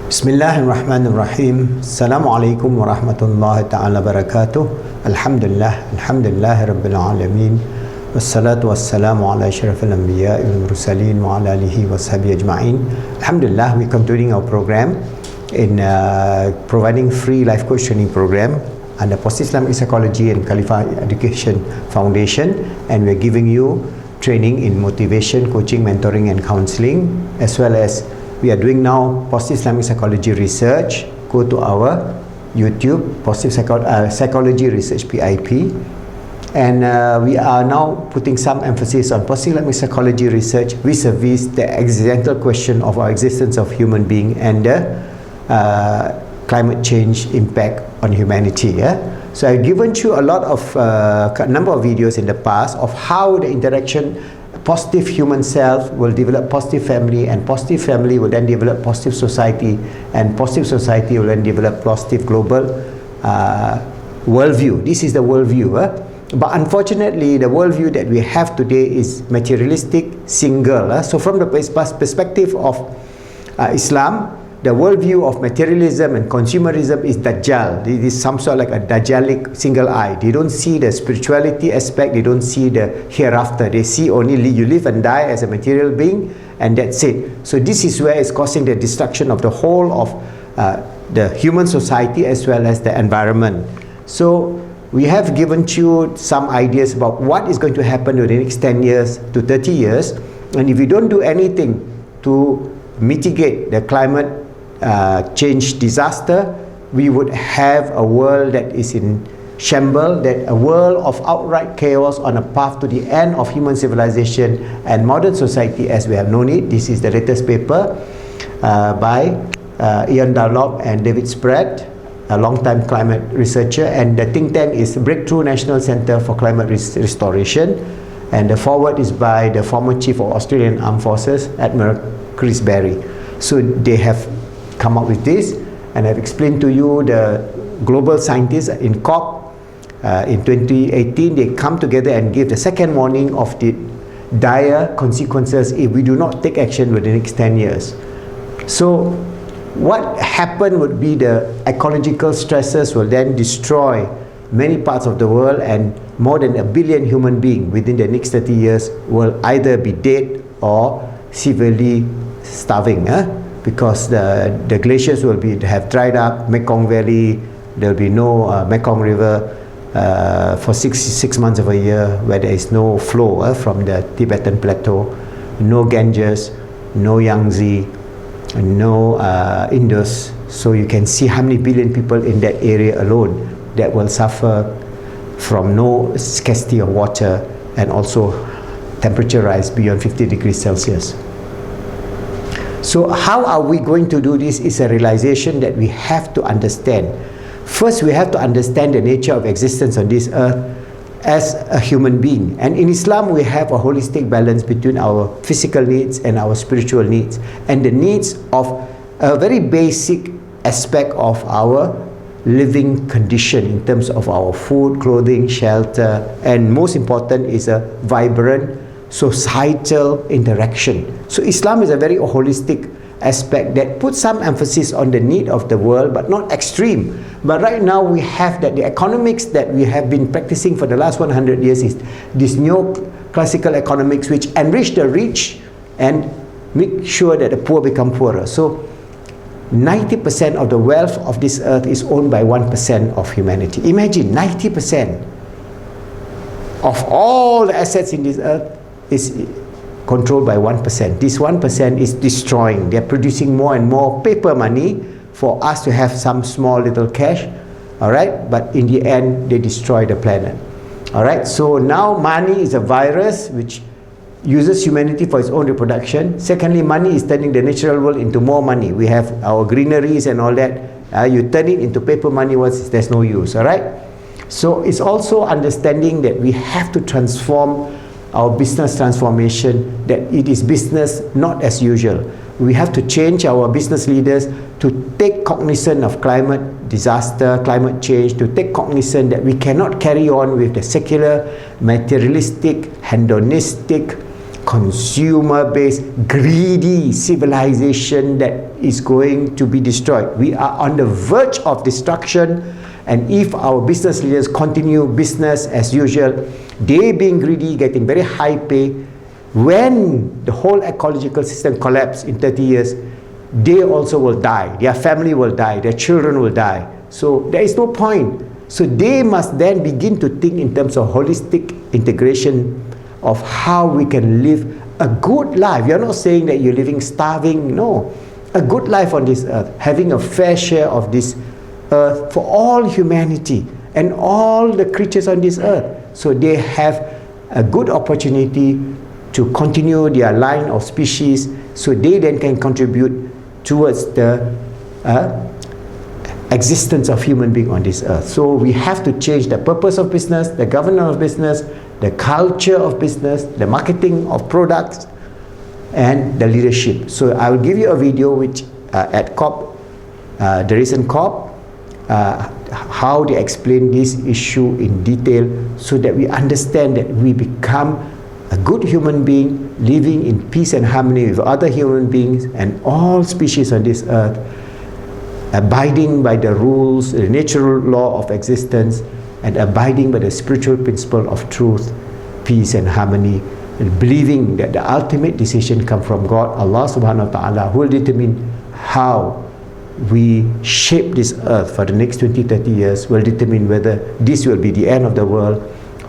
Bismillahirrahmanirrahim. Assalamualaikum warahmatullahi ta'ala barakatuh. Alhamdulillah Rabbil Alamin. Wassalatu wassalamu ala asyrafil anbiya wal mursalin wa ala alihi wa sahbihi ajma'in. Alhamdulillah, we continuing our program in providing free life coach training program under Positive Islamic Psychology and Khalifa Education Foundation, and we're giving you training in motivation, coaching, mentoring and counseling, as well as we are doing now Positive Islamic Psychology Research. Go to our YouTube, Positive Psychology Research PIP, and we are now putting some emphasis on Positive Islamic Psychology Research vis-a-vis the existential question of our existence of human being and the climate change impact on humanity. So I've given you a lot of number of videos in the past of how the interaction positive human self will develop positive family, and positive family will then develop positive society, and positive society will then develop positive global worldview. This is the worldview. But unfortunately, the worldview that we have today is materialistic, single. So from the perspective of Islam, the worldview of materialism and consumerism is Dajjal. It is some sort of like a Dajjalic single eye. They don't see the spirituality aspect, they don't see the hereafter. They see only you live and die as a material being, and that's it. So this is where it's causing the destruction of the whole of the human society as well as the environment. So we have given you some ideas about what is going to happen in the next 10 years to 30 years, and if you don't do anything to mitigate the climate change disaster, we would have a world that is in shambles, that a world of outright chaos on a path to the end of human civilization and modern society as we have known it. This is the latest paper by Ian Dunlop and David Spratt, a long-time climate researcher, and the think tank is Breakthrough National Centre for Climate Restoration, and the foreword is by the former Chief of Australian Armed Forces, Admiral Chris Barry. So they have come up with this, and I've explained to you the global scientists in COP in 2018. They come together and give the second warning of the dire consequences if we do not take action within the next 10 years. So what happened would be the ecological stresses will then destroy many parts of the world, and more than 1 billion human beings within the next 30 years will either be dead or severely starving, because the glaciers will have dried up. Mekong Valley, there will be no Mekong River for six months of a year, where there is no flow from the Tibetan plateau, no Ganges, no Yangtze, no Indus. So you can see how many billion people in that area alone that will suffer from no scarcity of water, and also temperature rise beyond 50 degrees Celsius. So how are we going to do this is a realization that we have to understand. First, we have to understand the nature of existence on this earth as a human being. And in Islam, we have a holistic balance between our physical needs and our spiritual needs, and the needs of a very basic aspect of our living condition in terms of our food, clothing, shelter, and most important is a vibrant societal interaction. So Islam is a very holistic aspect that puts some emphasis on the need of the world, but not extreme. But right now we have that the economics that we have been practicing for the last 100 years is this neo-classical economics, which enrich the rich and make sure that the poor become poorer. So 90% of the wealth of this earth is owned by 1% of humanity. Imagine 90% of all the assets in this earth is controlled by 1%. This 1% is destroying. They're producing more and more paper money for us to have some small little cash, all right? But in the end, they destroy the planet, all right? So now money is a virus which uses humanity for its own reproduction. Secondly, money is turning the natural world into more money. We have our greeneries and all that. You turn it into paper money once there's no use, all right? So it's also understanding that we have to transform our business transformation, that it is business not as usual. We have to change our business leaders to take cognizance of climate disaster, climate change, to take cognizance that we cannot carry on with the secular, materialistic, hedonistic, consumer-based, greedy civilization that is going to be destroyed. We are on the verge of destruction, and if our business leaders continue business as usual, they being greedy, getting very high pay, when the whole ecological system collapses in 30 years, they also will die, their family will die, their children will die. So there is no point. So they must then begin to think in terms of holistic integration of how we can live a good life. You're not saying that you're living starving, no. A good life on this earth, having a fair share of this earth for all humanity and all the creatures on this earth. So they have a good opportunity to continue their line of species, so they then can contribute towards the existence of human being on this earth. So we have to change the purpose of business, the governance of business, the culture of business, the marketing of products, and the leadership. So I will give you a video which at COP, the recent COP, how they explain this issue in detail, so that we understand that we become a good human being living in peace and harmony with other human beings and all species on this earth, abiding by the rules, the natural law of existence, and abiding by the spiritual principle of truth, peace and harmony, and believing that the ultimate decision comes from God, Allah subhanahu wa ta'ala, who will determine how we shape this earth for the next 20-30 years, will determine whether this will be the end of the world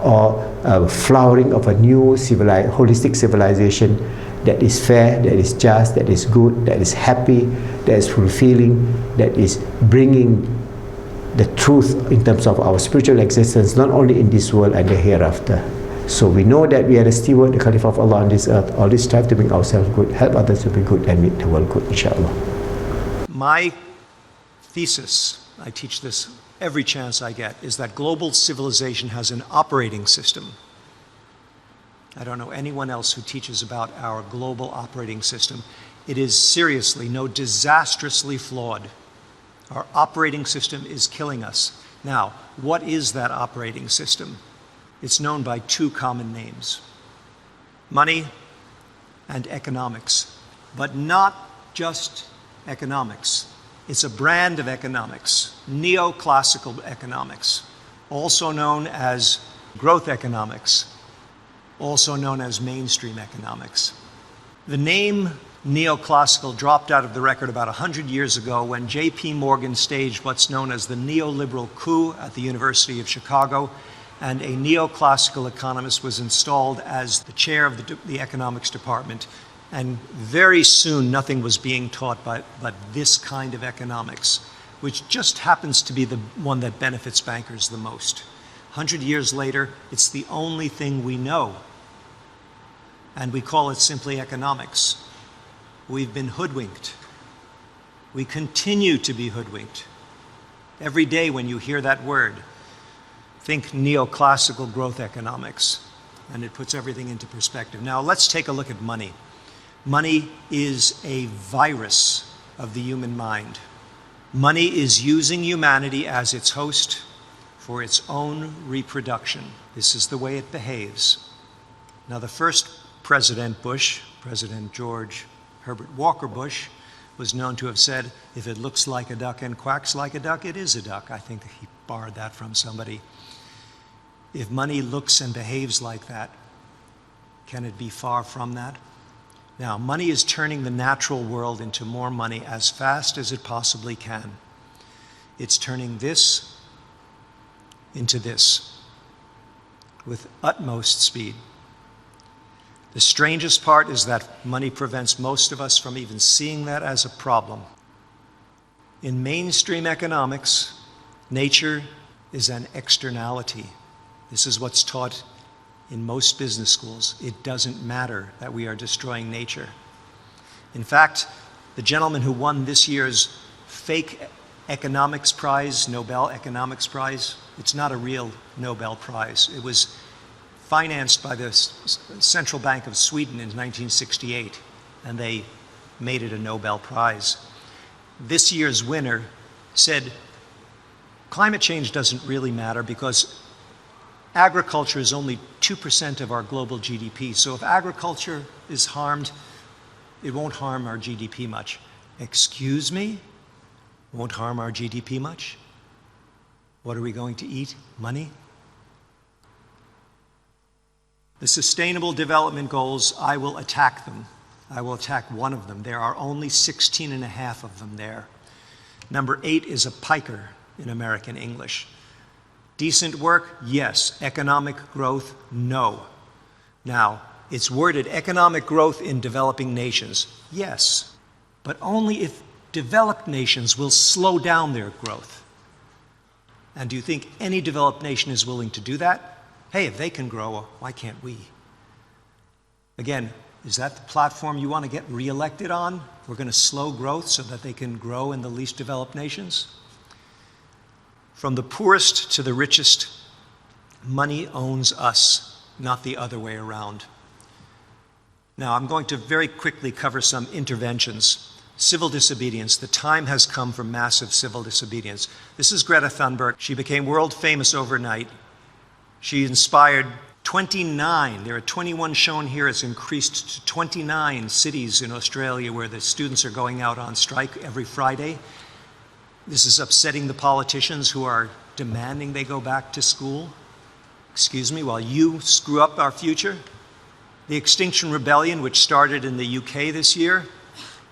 or a flowering of a new holistic civilization that is fair, that is just, that is good, that is happy, that is fulfilling, that is bringing the truth in terms of our spiritual existence, not only in this world and the hereafter. So we know that we are the steward, the Caliph of Allah on this earth. Always strive to make ourselves good, help others to be good, and make the world good, inshallah. My thesis, I teach this every chance I get, is that global civilization has an operating system. I don't know anyone else who teaches about our global operating system. It is seriously, no, disastrously flawed. Our operating system is killing us. Now, what is that operating system? It's known by two common names: money and economics, but not just economics. It's a brand of economics, neoclassical economics, also known as growth economics, also known as mainstream economics. The name neoclassical dropped out of the record about 100 years ago when J.P. Morgan staged what's known as the neoliberal coup at the University of Chicago, and a neoclassical economist was installed as the chair of the economics department. And very soon, nothing was being taught but this kind of economics, which just happens to be the one that benefits bankers the most. 100 years later, it's the only thing we know, and we call it simply economics. We've been hoodwinked. We continue to be hoodwinked. Every day when you hear that word, think neoclassical growth economics, and it puts everything into perspective. Now let's take a look at money. Money is a virus of the human mind. Money is using humanity as its host for its own reproduction. This is the way it behaves. Now, the first President Bush, President George Herbert Walker Bush, was known to have said, if it looks like a duck and quacks like a duck, it is a duck. I think he borrowed that from somebody. If money looks and behaves like that, can it be far from that? Now, money is turning the natural world into more money as fast as it possibly can. It's turning this into this with utmost speed. The strangest part is that money prevents most of us from even seeing that as a problem. In mainstream economics, nature is an externality. This is what's taught in most business schools. It doesn't matter that we are destroying nature. In fact, the gentleman who won this year's fake economics prize, Nobel Economics Prize, it's not a real Nobel Prize. It was financed by the Central Bank of Sweden in 1968, and they made it a Nobel Prize. This year's winner said, climate change doesn't really matter because agriculture is only 2% of our global GDP. So if agriculture is harmed, it won't harm our GDP much. Excuse me? Won't harm our GDP much? What are we going to eat? Money? The Sustainable Development Goals, I will attack them. I will attack one of them. There are only 16 and a half of them there. Number 8 is a piker in American English. Decent work? Yes. Economic growth? No. Now, it's worded economic growth in developing nations. Yes, but only if developed nations will slow down their growth. And do you think any developed nation is willing to do that? Hey, if they can grow, why can't we? Again, is that the platform you want to get reelected on? We're going to slow growth so that they can grow in the least developed nations? From the poorest to the richest, money owns us, not the other way around. Now, I'm going to very quickly cover some interventions. Civil disobedience. The time has come for massive civil disobedience. This is Greta Thunberg. She became world famous overnight. She inspired 29, there are 21 shown here, it's increased to 29 cities in Australia where the students are going out on strike every Friday. This is upsetting the politicians who are demanding they go back to school. Excuse me, while you screw up our future. The Extinction Rebellion, which started in the UK this year,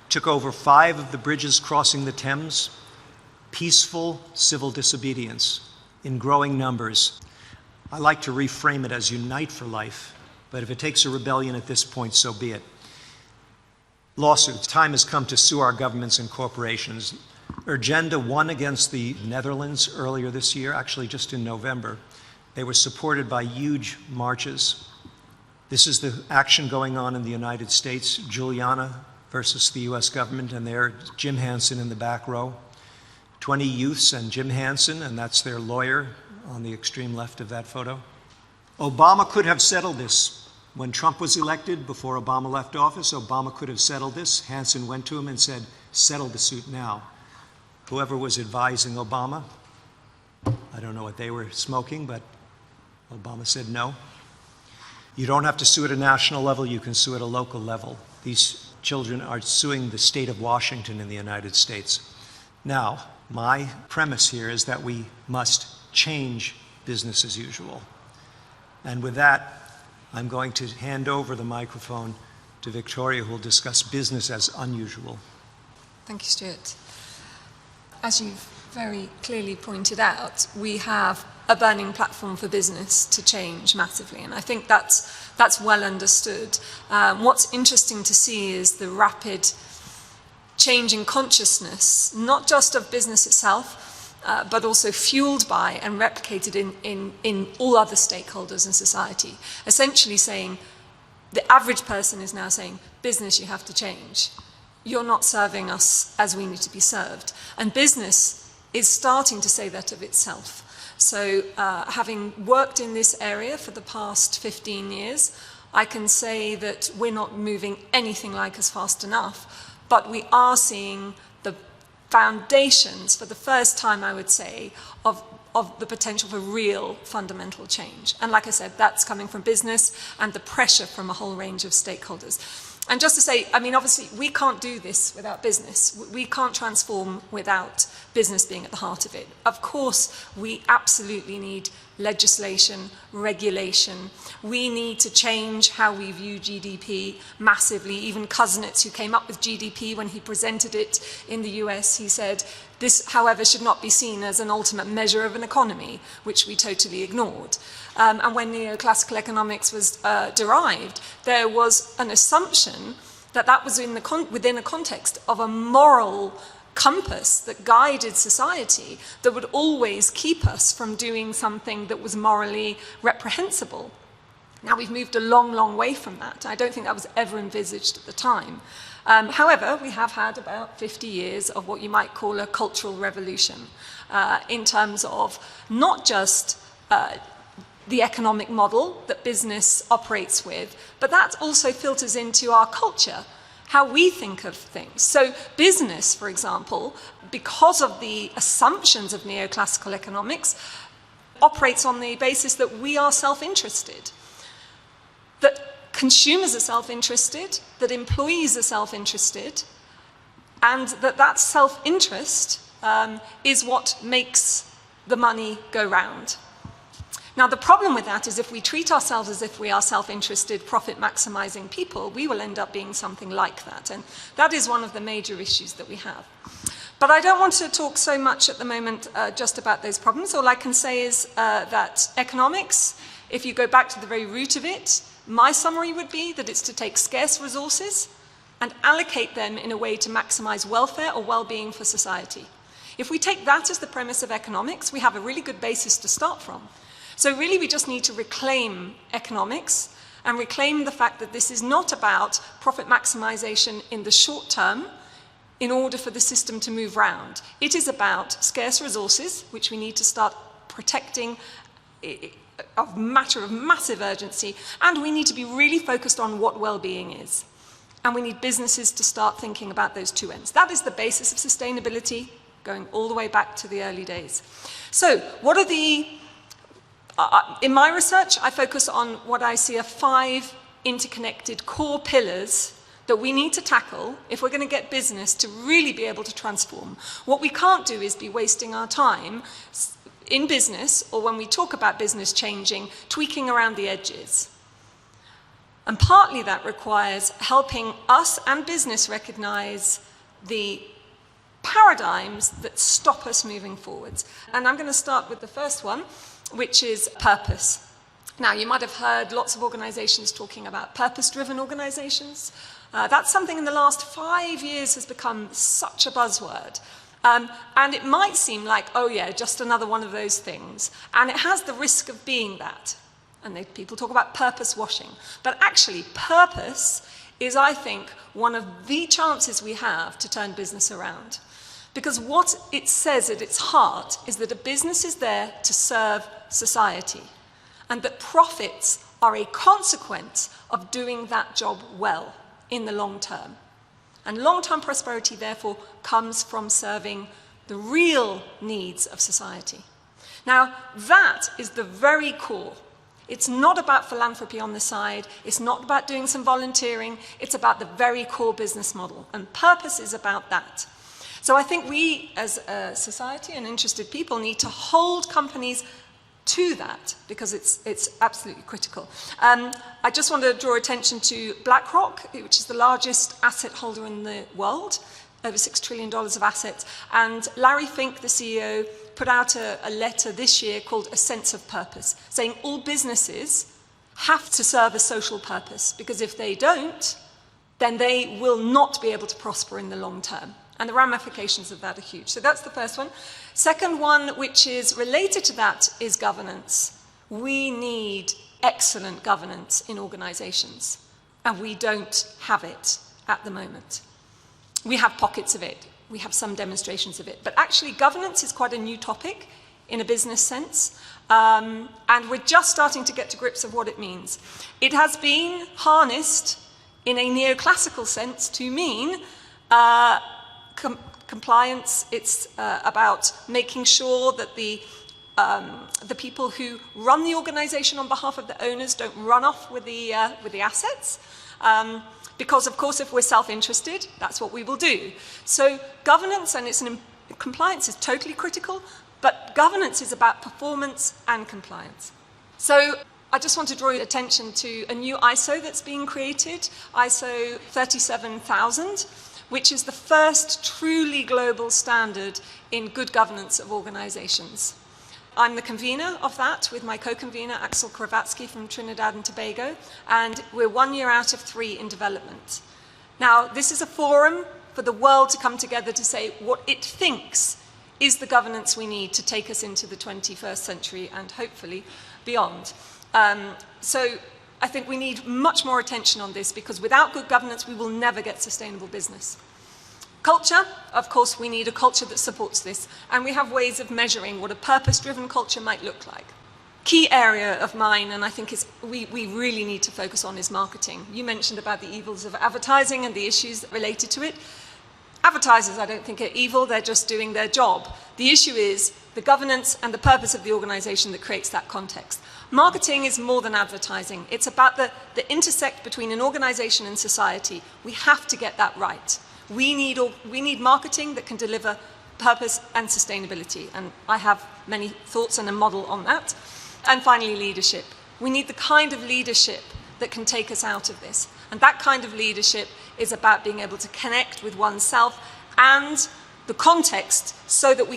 took over 5 of the bridges crossing the Thames. Peaceful civil disobedience in growing numbers. I like to reframe it as unite for life, but if it takes a rebellion at this point, so be it. Lawsuits. Time has come to sue our governments and corporations. Urgenda won against the Netherlands earlier this year, actually just in November. They were supported by huge marches. This is the action going on in the United States, Juliana versus the US government, and there, Jim Hansen in the back row. 20 youths and Jim Hansen, and that's their lawyer on the extreme left of that photo. Obama could have settled this. When Trump was elected, before Obama left office, Obama could have settled this. Hansen went to him and said, settle the suit now. Whoever was advising Obama, I don't know what they were smoking, but Obama said no. You don't have to sue at a national level, you can sue at a local level. These children are suing the state of Washington in the United States. Now, my premise here is that we must change business as usual. And with that, I'm going to hand over the microphone to Victoria, who will discuss business as unusual. Thank you, Stuart. As you've very clearly pointed out, we have a burning platform for business to change massively, and I think that's well understood. What's interesting to see is the rapid change in consciousness, not just of business itself, but also fueled by and replicated in all other stakeholders in society. Essentially saying, the average person is now saying, business, you have to change. You're not serving us as we need to be served. And business is starting to say that of itself. So having worked in this area for the past 15 years, I can say that we're not moving anything like as fast enough, but we are seeing the foundations for the first time, I would say, of the potential for real fundamental change. And like I said, that's coming from business and the pressure from a whole range of stakeholders. And just to say, I mean, obviously, we can't do this without business. We can't transform without business being at the heart of it. Of course, we absolutely need legislation, regulation. We need to change how we view GDP massively. Even Kuznets, who came up with GDP when he presented it in the US, he said, this, however, should not be seen as an ultimate measure of an economy, which we totally ignored. And when neoclassical economics was derived, there was an assumption that that was within a context of a moral compass that guided society that would always keep us from doing something that was morally reprehensible. Now, we've moved a long, long way from that. I don't think that was ever envisaged at the time. However, we have had about 50 years of what you might call a cultural revolution in terms of not just the economic model that business operates with, but that also filters into our culture, how we think of things. So business, for example, because of the assumptions of neoclassical economics, operates on the basis that we are self-interested, that consumers are self-interested, that employees are self-interested, and that self-interest is what makes the money go round. Now, the problem with that is if we treat ourselves as if we are self-interested, profit-maximizing people, we will end up being something like that. And that is one of the major issues that we have. But I don't want to talk so much at the moment just about those problems. All I can say is that economics, if you go back to the very root of it, my summary would be that it's to take scarce resources and allocate them in a way to maximize welfare or well-being for society. If we take that as the premise of economics, we have a really good basis to start from. So really we just need to reclaim economics and reclaim the fact that this is not about profit maximization in the short term in order for the system to move round. It is about scarce resources, which we need to start protecting, a matter of massive urgency, and we need to be really focused on what well-being is. And we need businesses to start thinking about those two ends. That is the basis of sustainability, going all the way back to the early days. So, what are the... in my research, I focus on what I see are 5 interconnected core pillars that we need to tackle if we're going to get business to really be able to transform. What we can't do is be wasting our time in business, or when we talk about business changing, tweaking around the edges. And partly that requires helping us and business recognize the paradigms that stop us moving forwards. And I'm going to start with the first one, which is purpose. Now, you might have heard lots of organizations talking about purpose-driven organizations. That's something in the last 5 years has become such a buzzword. And it might seem like, oh yeah, just another one of those things. And it has the risk of being that. And people talk about purpose washing. But actually, purpose is, I think, one of the chances we have to turn business around. Because what it says at its heart is that a business is there to serve society, and that profits are a consequence of doing that job well in the long term. And long-term prosperity, therefore, comes from serving the real needs of society. Now, that is the very core. It's not about philanthropy on the side. It's not about doing some volunteering. It's about the very core business model. And purpose is about that. So I think we, as a society and interested people, need to hold companies to that, because it's absolutely critical. I just want to draw attention to BlackRock, which is the largest asset holder in the world, over $6 trillion of assets. And Larry Fink, the CEO, put out a letter this year called A Sense of Purpose, saying all businesses have to serve a social purpose, because if they don't, then they will not be able to prosper in the long term. And the ramifications of that are huge. So that's the first one. Second one, which is related to that, is governance. We need excellent governance in organizations, and we don't have it at the moment. We have pockets of it. We have some demonstrations of it. But actually, governance is quite a new topic in a business sense, and we're just starting to get to grips of what it means. It has been harnessed in a neoclassical sense to mean compliance. It's about making sure that the people who run the organization on behalf of the owners don't run off with the assets. Because, of course, if we're self-interested, that's what we will do. So governance and compliance is totally critical, but governance is about performance and compliance. So I just want to draw your attention to a new ISO that's being created, ISO 37000, which is the first truly global standard in good governance of organizations. I'm the convener of that with my co-convener, Axel Kravatsky from Trinidad and Tobago, and we're 1 year out of 3 in development. Now, this is a forum for the world to come together to say what it thinks is the governance we need to take us into the 21st century and hopefully beyond. So I think we need much more attention on this, because without good governance, we will never get sustainable business. Culture, of course, we need a culture that supports this, and we have ways of measuring what a purpose-driven culture might look like. Key area of mine, and I think we really need to focus on, is marketing. You mentioned about the evils of advertising and the issues related to it. Advertisers, I don't think, are evil, they're just doing their job. The issue is the governance and the purpose of the organisation that creates that context. Marketing is more than advertising. It's about the intersect between an organisation and society. We have to get that right. We need marketing that can deliver purpose and sustainability, and I have many thoughts and a model on that. And finally, leadership. We need the kind of leadership that can take us out of this. And that kind of leadership is about being able to connect with oneself and the context so that we can